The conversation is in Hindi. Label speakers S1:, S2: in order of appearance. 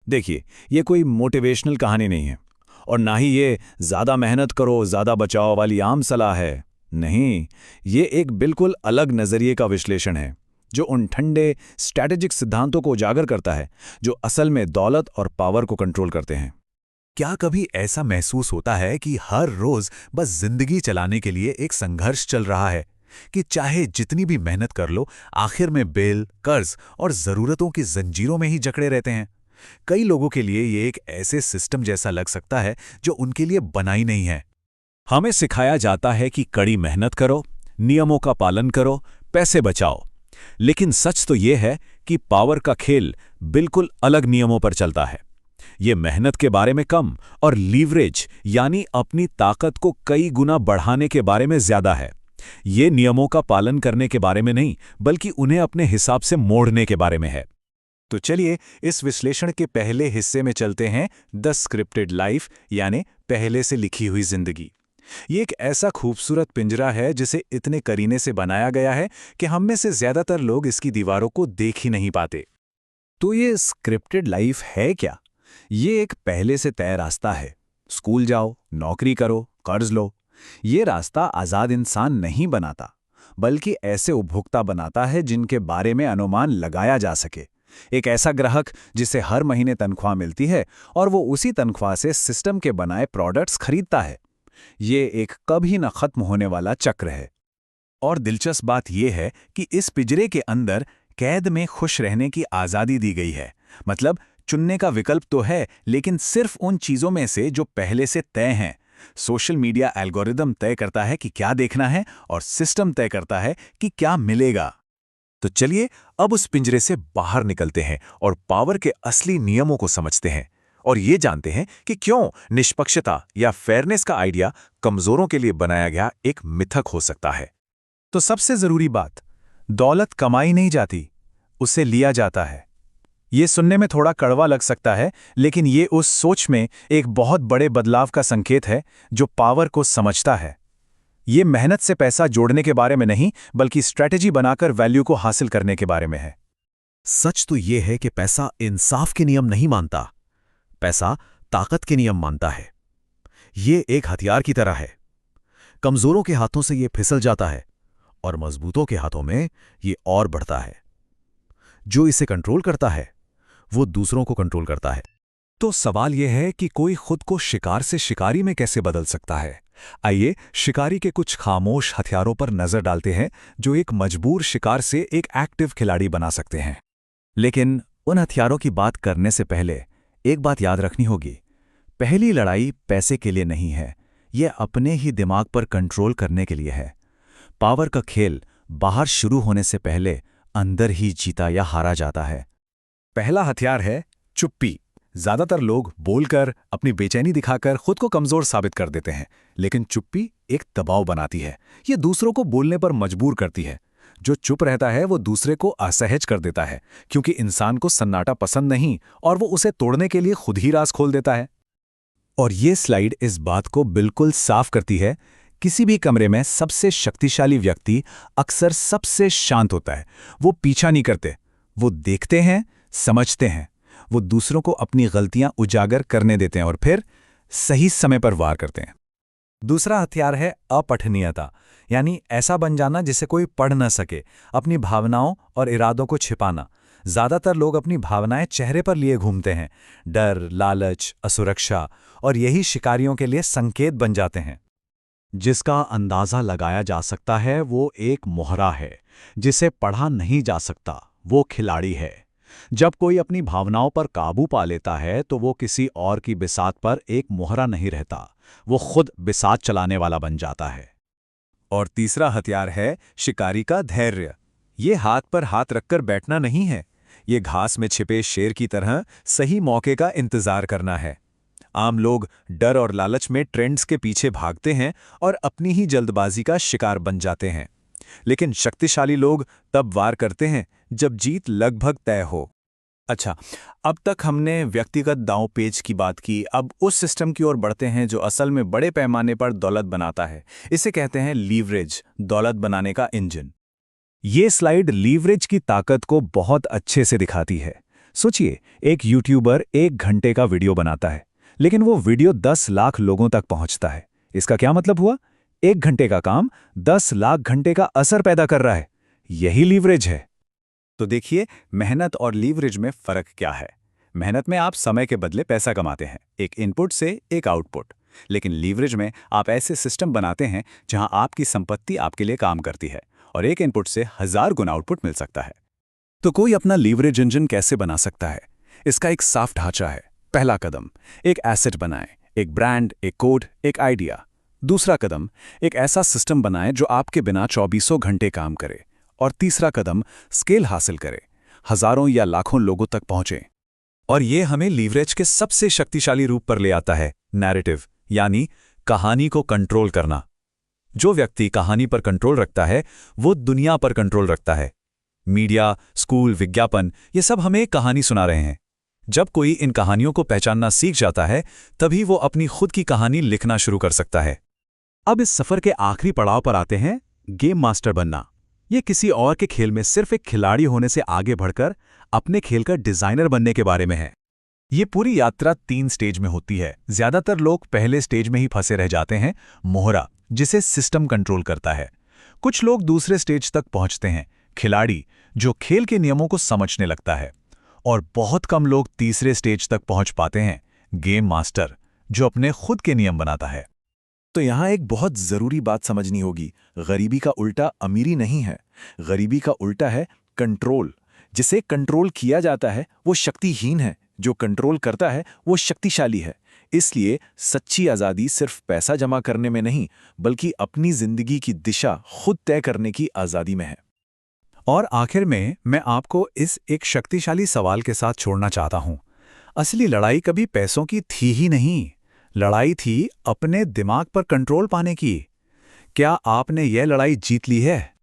S1: देखिए, ये कोई मोटिवेशनल कहानी नहीं है और ना ही ये ज़्यादा मेहनत करो, ज़्यादा बचाओ वाली आम सलाह है। नहीं, ये एक बिल्कुल अलग नज़रिए का विश्लेषण है, जो उन ठंडे, स्ट्रैटेजिक सिद्धांतों को उजागर करता है, जो असल में दौलत और पावर को कंट्रोल करते हैं।
S2: क्या कभी ऐसा महसूस होता है कि हर रोज बस जिंदगी चलाने के लिए एक संघर्ष चल रहा है, कि चाहे जितनी भी मेहनत कर लो, आखिर में बिल, कर्ज और जरूरतों की जंजीरों में ही जकड़े रहते हैं? कई लोगों के लिए ये एक ऐसे सिस्टम जैसा लग सकता है जो उनके लिए बना ही नहीं है।
S1: हमें सिखाया जाता है कि कड़ी मेहनत करो, नियमों का पालन करो, पैसे बचाओ। लेकिन सच तो ये है कि पावर का खेल बिल्कुल अलग नियमों पर चलता है। ये मेहनत के बारे में कम और लीवरेज यानी अपनी ताकत को कई गुना बढ़ाने के बारे में ज्यादा है। ये नियमों का पालन करने के बारे में नहीं, बल्कि उन्हें अपने हिसाब से मोड़ने के बारे में है।
S2: तो चलिए इस विश्लेषण के पहले हिस्से में चलते हैं, द स्क्रिप्टेड लाइफ यानी पहले से लिखी हुई जिंदगी। ये एक ऐसा खूबसूरत पिंजरा है जिसे इतने करीने से बनाया गया है कि हम में से ज्यादातर लोग इसकी दीवारों को देख ही नहीं पाते।
S1: तो ये स्क्रिप्टेड लाइफ है क्या? ये एक पहले से तय रास्ता है। स्कूल जाओ, नौकरी करो, कर्ज लो। ये रास्ता आजाद इंसान नहीं बनाता, बल्कि ऐसे उपभोक्ता बनाता है जिनके बारे में अनुमान लगाया जा सके। एक ऐसा ग्राहक जिसे हर महीने तनख्वाह मिलती है और वो उसी तनख्वाह से सिस्टम के बनाए प्रोडक्ट्स खरीदता है। ये एक कभी न खत्म होने वाला चक्र है।
S2: और दिलचस्प बात यह है कि इस पिंजरे के अंदर कैद में खुश रहने की आज़ादी दी गई है। मतलब चुनने का विकल्प तो है, लेकिन सिर्फ उन चीज़ों में से जो पहले से तय हैं। सोशल मीडिया एल्गोरिदम तय करता है कि क्या देखना है और सिस्टम तय करता है कि क्या मिलेगा। तो चलिए अब उस पिंजरे से बाहर निकलते हैं और पावर के असली नियमों को समझते हैं और ये जानते हैं कि क्यों निष्पक्षता या फेयरनेस का आइडिया कमजोरों के लिए बनाया गया एक मिथक हो सकता है। तो सबसे जरूरी बात, दौलत कमाई नहीं जाती, उसे लिया जाता है। ये सुनने में थोड़ा कड़वा लग सकता है, लेकिन ये उस सोच में एक बहुत बड़े बदलाव का संकेत है जो पावर को समझता है। ये मेहनत से पैसा जोड़ने के बारे में नहीं, बल्कि स्ट्रैटेजी बनाकर वैल्यू को हासिल करने के बारे में है।
S1: सच तो ये है कि पैसा इंसाफ के नियम नहीं मानता, पैसा ताकत के नियम मानता है। ये एक हथियार की तरह है। कमजोरों के हाथों से ये फिसल जाता है और मजबूतों के हाथों में ये और बढ़ता है। जो इसे कंट्रोल करता है वो दूसरों को कंट्रोल करता है।
S2: तो सवाल यह है कि कोई खुद को शिकार से शिकारी में कैसे बदल सकता है? आइए शिकारी के कुछ खामोश हथियारों पर नजर डालते हैं जो एक मजबूर शिकार से एक एक्टिव खिलाड़ी बना सकते हैं।
S1: लेकिन उन हथियारों की बात करने से पहले एक बात याद रखनी होगी। पहली लड़ाई पैसे के लिए नहीं है, यह अपने ही दिमाग पर कंट्रोल करने के लिए है। पावर का खेल बाहर शुरू होने से पहले अंदर ही जीता या हारा जाता है।
S2: पहला हथियार है चुप्पी। ज्यादातर लोग बोलकर, अपनी बेचैनी दिखाकर खुद को कमजोर साबित कर देते हैं, लेकिन चुप्पी एक दबाव बनाती है। ये दूसरों को बोलने पर मजबूर करती है। जो चुप रहता है वो दूसरे को असहज कर देता है, क्योंकि इंसान को सन्नाटा पसंद नहीं और वो उसे तोड़ने के लिए खुद ही राज खोल देता है।
S1: और ये स्लाइड इस बात को बिल्कुल साफ करती है। किसी भी कमरे में सबसे शक्तिशाली व्यक्ति अक्सर सबसे शांत होता है। वो पीछा नहीं करते, वो देखते हैं, समझते हैं। वो दूसरों को अपनी गलतियां उजागर करने देते हैं और फिर सही समय पर वार करते हैं।
S2: दूसरा हथियार है अपठनीयता, यानी ऐसा बन जाना जिसे कोई पढ़ न सके, अपनी भावनाओं और इरादों को छिपाना। ज्यादातर लोग अपनी भावनाएं चेहरे पर लिए घूमते हैं। डर, लालच, असुरक्षा, और यही शिकारियों के लिए संकेत बन जाते हैं।
S1: जिसका अंदाजा लगाया जा सकता है वो एक मोहरा है, जिसे पढ़ा नहीं जा सकता वो खिलाड़ी है। जब कोई अपनी भावनाओं पर काबू पा लेता है तो वो किसी और की बिसात पर एक मोहरा नहीं रहता, वो खुद बिसात चलाने वाला बन जाता है।
S2: और तीसरा हथियार है शिकारी का धैर्य। ये हाथ पर हाथ रखकर बैठना नहीं है, ये घास में छिपे शेर की तरह सही मौके का इंतजार करना है। आम लोग डर और लालच में ट्रेंड्स के पीछे भागते हैं और अपनी ही जल्दबाजी का शिकार बन जाते हैं, लेकिन शक्तिशाली लोग तब वार करते हैं जब जीत लगभग तय हो। अच्छा, अब तक हमने व्यक्तिगत दांव-पेच की बात की। अब उस सिस्टम की ओर बढ़ते हैं जो असल में बड़े पैमाने पर दौलत बनाता है। इसे कहते हैं लीवरेज, दौलत बनाने का इंजन।
S1: ये स्लाइड लीवरेज की ताकत को बहुत अच्छे से दिखाती है। सोचिए, एक यूट्यूबर 1 घंटे का वीडियो बनाता है, लेकिन वो वीडियो 10 लाख लोगों तक पहुंचता है। इसका क्या मतलब हुआ? 1 घंटे का काम 10 लाख घंटे का असर पैदा कर रहा है। यही लीवरेज है।
S2: तो देखिए, मेहनत और लीवरेज में फर्क क्या है। मेहनत में आप समय के बदले पैसा कमाते हैं, एक इनपुट से एक आउटपुट। लेकिन लीवरेज में आप ऐसे सिस्टम बनाते हैं जहां आपकी संपत्ति आपके लिए काम करती है और एक इनपुट से 1000 गुना आउटपुट मिल सकता है। तो कोई अपना लीवरेज इंजन कैसे बना सकता है? इसका एक साफ ढांचा है। पहला कदम, एक एसेट बनाएं, एक ब्रांड, एक कोड, एक आइडिया। दूसरा कदम, एक ऐसा सिस्टम बनाएं जो आपके बिना 24 घंटे काम करे। और तीसरा कदम, स्केल हासिल करे, हजारों या लाखों लोगों तक पहुंचे। और ये हमें लीवरेज के सबसे शक्तिशाली रूप पर ले आता है, नैरेटिव, यानी कहानी को कंट्रोल करना। जो व्यक्ति कहानी पर कंट्रोल रखता है, वो दुनिया पर कंट्रोल रखता है। मीडिया, स्कूल, विज्ञापन, ये सब हमें एक कहानी सुना रहे हैं। जब कोई इन कहानियों को पहचानना सीख जाता है, तभी वो अपनी खुद की कहानी लिखना शुरू कर सकता है।
S1: अब इस सफर के आखिरी पड़ाव पर आते हैं, गेम मास्टर बनना। ये किसी और के खेल में सिर्फ एक खिलाड़ी होने से आगे बढ़कर अपने खेल का डिजाइनर बनने के बारे में है। ये पूरी यात्रा 3 स्टेज में होती है। ज्यादातर लोग पहले स्टेज में ही फंसे रह जाते हैं, मोहरा, जिसे सिस्टम कंट्रोल करता है। कुछ लोग दूसरे स्टेज तक पहुंचते हैं, खिलाड़ी, जो खेल के नियमों को समझने लगता है। और बहुत कम लोग तीसरे स्टेज तक पहुंच पाते हैं, गेम मास्टर, जो अपने खुद के नियम बनाता है।
S2: तो यहाँ एक बहुत जरूरी बात समझनी होगी। गरीबी का उल्टा अमीरी नहीं है। गरीबी का उल्टा है कंट्रोल। जिसे कंट्रोल किया जाता है वो शक्तिहीन है, जो कंट्रोल करता है वो शक्तिशाली है। इसलिए सच्ची आज़ादी सिर्फ पैसा जमा करने में नहीं, बल्कि अपनी जिंदगी की दिशा खुद तय करने की आज़ादी में है।
S1: और आखिर में मैं आपको इस एक शक्तिशाली सवाल के साथ छोड़ना चाहता हूं। असली लड़ाई कभी पैसों की थी ही नहीं। लड़ाई थी अपने दिमाग पर कंट्रोल पाने की। क्या आपने यह लड़ाई जीत ली है?